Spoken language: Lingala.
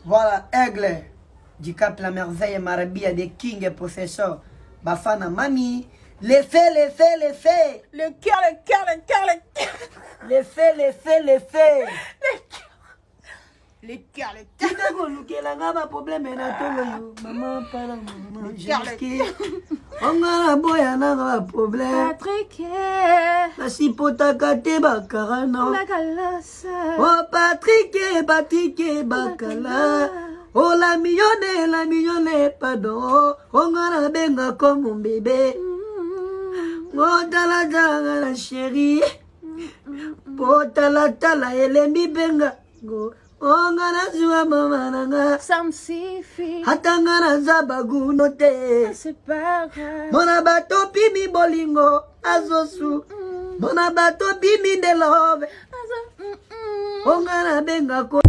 Voilà, aigle du Cap la Merveille, Marabia des King et Possessor, Bafana Mami, les faits. Le cœur. Les faits. Les cœurs. Tika kolukela ngaba problème na tolo yo. Maman para maman. On a boya na ngaba problème. Patrick. La sipota kate bakara no. Bakala. Oh Patrick bakala. Oh la mignonne pardon. On a benga comme mon bébé. Oh tala la chérie. Oh tala elembi benga. Go. Ongana zuwa mama nanga Samsifi. Hatangana zabaguno te. C'est pas grave. Mona bato pimi bolingo azosu. Mona bato pimi de love. Ongana benga ko